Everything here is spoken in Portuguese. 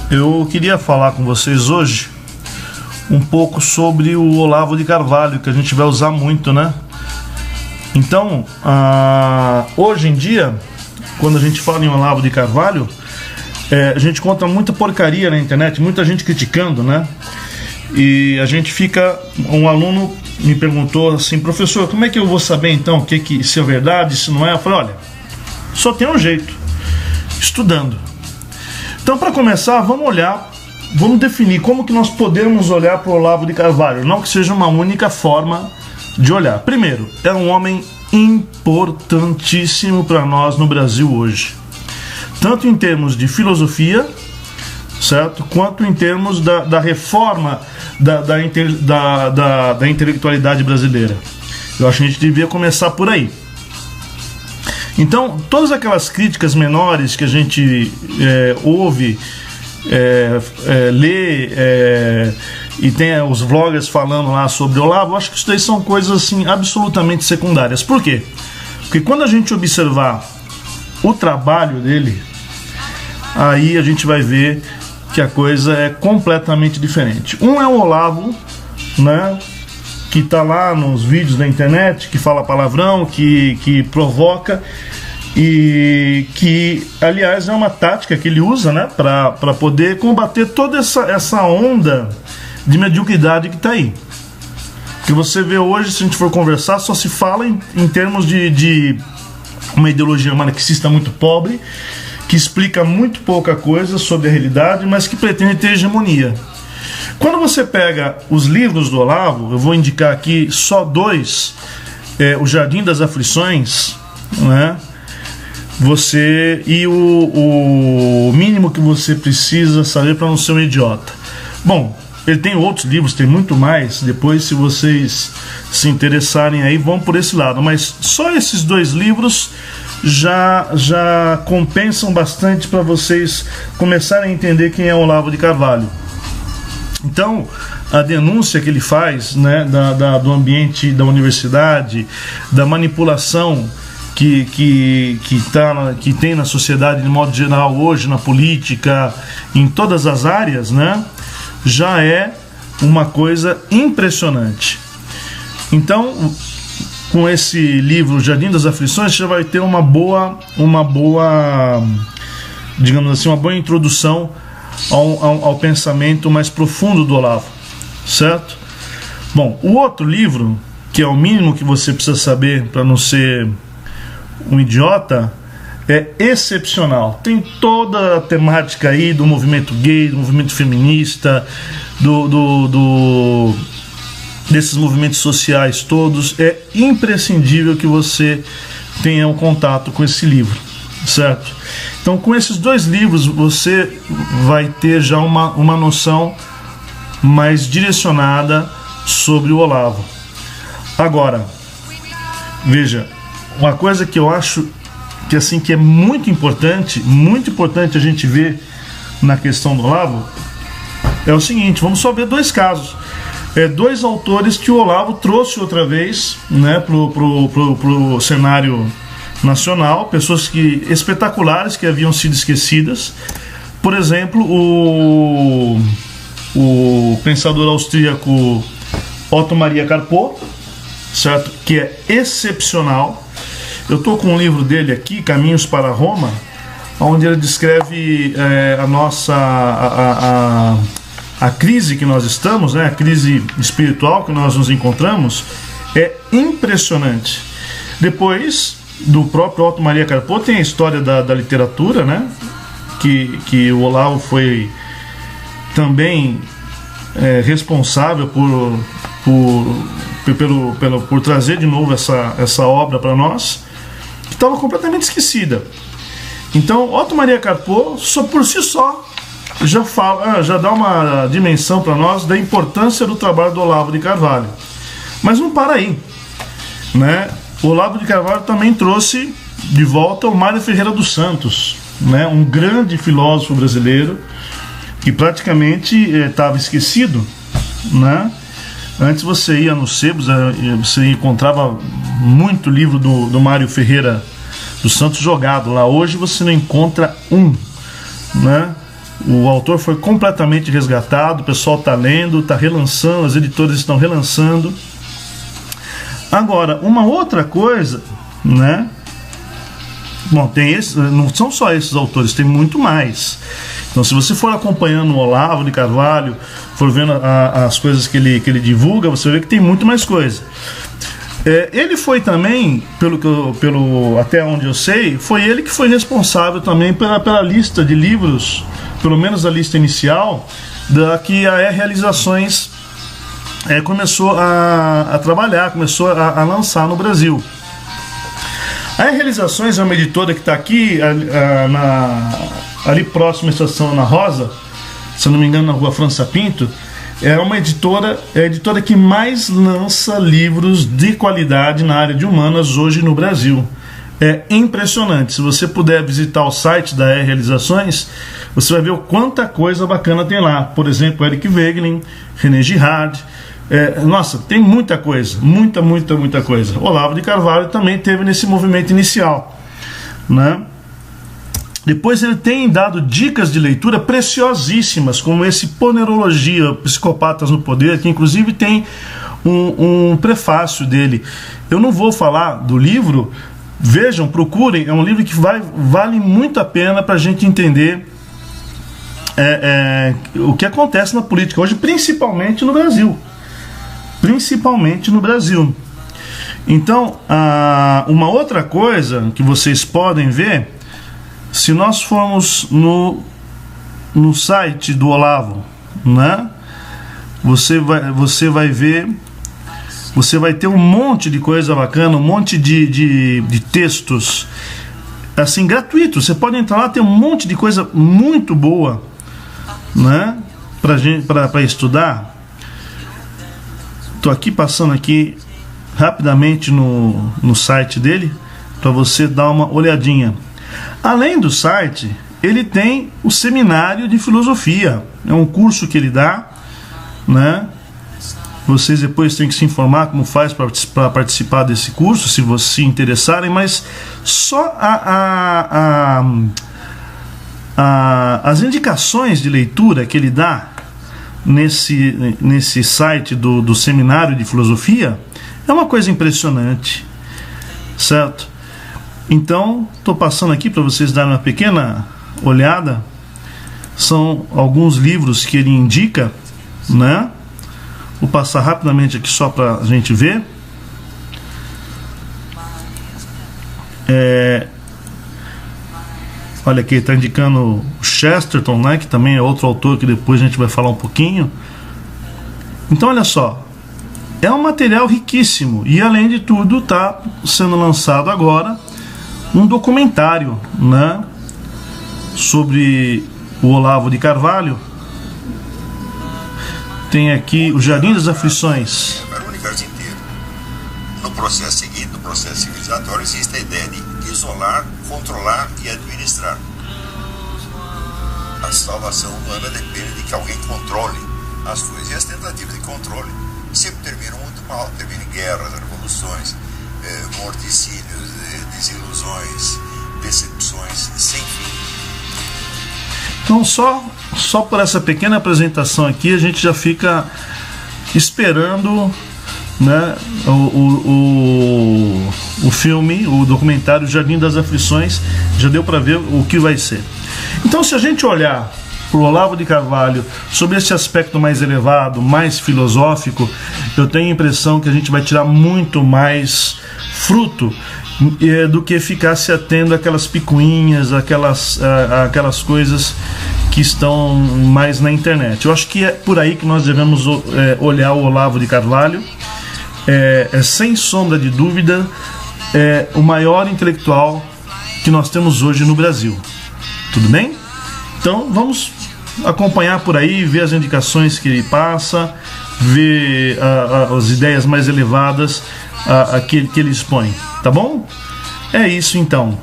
Eu queria falar com vocês hoje um pouco sobre o Olavo de Carvalho, que a gente vai usar muito, né? Então, hoje em dia, quando a gente fala em Olavo de Carvalho, a gente encontra muita porcaria na internet, muita gente criticando, né? E a gente fica... Um aluno me perguntou assim: professor, como é que eu vou saber então se é verdade, se não é? Eu falei: olha, só tem um jeito, estudando. Então, para começar, vamos definir como que nós podemos olhar para o Olavo de Carvalho, não que seja uma única forma de olhar. Primeiro, é um homem importantíssimo para nós no Brasil hoje, tanto em termos de filosofia, certo, quanto em termos da reforma da intelectualidade brasileira. Eu acho que a gente devia começar por aí. Então, todas aquelas críticas menores que a gente ouve, lê, e tem os vloggers falando lá sobre o Olavo, eu acho que isso daí são coisas assim, absolutamente secundárias. Por quê? Porque quando a gente observar o trabalho dele, aí a gente vai ver que a coisa é completamente diferente. Um é o Olavo, né, que está lá nos vídeos da internet, que fala palavrão, que provoca, e que, aliás, é uma tática que ele usa, né, para poder combater toda essa onda de mediocridade que está aí. Que você vê hoje, se a gente for conversar, só se fala em termos de uma ideologia marxista muito pobre, que explica muito pouca coisa sobre a realidade, mas que pretende ter hegemonia. Quando você pega os livros do Olavo, eu vou indicar aqui só dois, O Jardim das Aflições, né? E o mínimo que você precisa saber para não ser um idiota. Bom, ele tem outros livros, tem muito mais. Depois, se vocês se interessarem aí, vão por esse lado. Mas só esses dois livros já compensam bastante para vocês começarem a entender quem é o Olavo de Carvalho. Então, a denúncia que ele faz, né, do ambiente da universidade, da manipulação que tem na sociedade de modo geral hoje, na política, em todas as áreas, né, já é uma coisa impressionante. Então, com esse livro Jardim das Aflições, você já vai ter uma boa, digamos assim, uma boa introdução ao pensamento mais profundo do Olavo, certo? Bom, o outro livro, que é o mínimo que você precisa saber para não ser um idiota, é excepcional. Tem toda a temática aí do movimento gay, do movimento feminista, desses movimentos sociais todos. É imprescindível que você tenha um contato com esse livro, certo? Então, com esses dois livros, você vai ter já uma noção mais direcionada sobre o Olavo. Agora, veja, uma coisa que eu acho que é muito importante a gente ver na questão do Olavo, é o seguinte: vamos só ver dois casos. Dois autores que o Olavo trouxe outra vez, né, pro cenário nacional, pessoas espetaculares que haviam sido esquecidas. Por exemplo, o pensador austríaco Otto Maria Carpo, certo? Que é excepcional. Eu estou com um livro dele aqui, Caminhos para Roma, onde ele descreve a crise que nós estamos, né, a crise espiritual que nós nos encontramos. É impressionante. Depois do próprio Otto Maria Carpo tem a história da literatura, né, que o Olavo foi também responsável por trazer de novo essa obra para nós, que estava completamente esquecida. Então, Otto Maria Carpo, por si só, já dá uma dimensão para nós da importância do trabalho do Olavo de Carvalho. Mas não para aí, né? O Olavo de Carvalho também trouxe de volta o Mário Ferreira dos Santos, né? Um grande filósofo brasileiro que praticamente estava esquecido, né? Antes você ia nos sebos, você encontrava muito livro do Mário Ferreira dos Santos jogado lá. Hoje você não encontra um, né? O autor foi completamente resgatado, o pessoal está lendo, está relançando, as editoras estão relançando. Agora, uma outra coisa, né? Bom, tem esse, não são só esses autores, tem muito mais. Então, se você for acompanhando o Olavo de Carvalho, for vendo as coisas que ele divulga, você vê que tem muito mais coisa. Ele foi também, até onde eu sei, foi ele que foi responsável também pela lista de livros, pelo menos a lista inicial, da que a Realizações começou a trabalhar, começou a lançar no Brasil. A Realizações é uma editora que está aqui, ali próximo à Estação Ana Rosa, se não me engano, na Rua França Pinto. É uma editora, a editora que mais lança livros de qualidade na área de humanas hoje no Brasil. É impressionante. Se você puder visitar o site da Realizações, você vai ver o quanta coisa bacana tem lá. Por exemplo, Eric Wegelin, René Girard. Nossa, tem muita coisa, muita coisa. Olavo de Carvalho também teve nesse movimento inicial, né? Depois ele tem dado dicas de leitura preciosíssimas, como esse Ponerologia, Psicopatas no Poder, que inclusive tem um prefácio dele. Eu não vou falar do livro, vejam, procurem, é um livro que vale muito a pena para a gente entender o que acontece na política hoje, principalmente no Brasil. Então, uma outra coisa que vocês podem ver, se nós formos no site do Olavo, né, você vai ver, você vai ter um monte de coisa bacana, um monte de textos assim gratuitos. Você pode entrar lá, tem um monte de coisa muito boa, né, para estudar. Estou aqui passando aqui rapidamente no site dele para você dar uma olhadinha. Além do site, ele tem o seminário de filosofia. É um curso que ele dá, né? Vocês depois têm que se informar como faz para participar desse curso, se vocês se interessarem, mas só as indicações de leitura que ele dá nesse site do seminário de filosofia é uma coisa impressionante, certo? Então, estou passando aqui para vocês darem uma pequena olhada. São alguns livros que ele indica, né? Vou passar rapidamente aqui só para a gente ver. Olha aqui, está indicando o Chesterton, né? Que também é outro autor que depois a gente vai falar um pouquinho. Então, olha só. É um material riquíssimo. E, além de tudo, está sendo lançado agora um documentário, né, sobre o Olavo de Carvalho. Tem aqui o Jardim das Aflições. Para o universo inteiro. No processo seguinte, no processo civilizatório, existe a ideia de isolar, controlar e administrar. A salvação humana depende de que alguém controle as coisas. E as tentativas de controle sempre terminam muito mal. Terminam em guerras, revoluções, morticínios, desilusões, decepções sem fim. Então, só por essa pequena apresentação aqui, a gente já fica esperando, né, o filme, o documentário Jardim das Aflições. Já deu para ver o que vai ser. Então, se a gente olhar para o Olavo de Carvalho sobre esse aspecto mais elevado, mais filosófico, eu tenho a impressão que a gente vai tirar muito mais fruto do que ficar se atendo àquelas picuinhas, aquelas coisas que estão mais na internet. Eu acho que é por aí que nós devemos olhar o Olavo de Carvalho. Sem sombra de dúvida, o maior intelectual que nós temos hoje no Brasil. Tudo bem? Então vamos acompanhar por aí, ver as indicações que ele passa, ver as ideias mais elevadas que ele expõe. Tá bom? É isso então.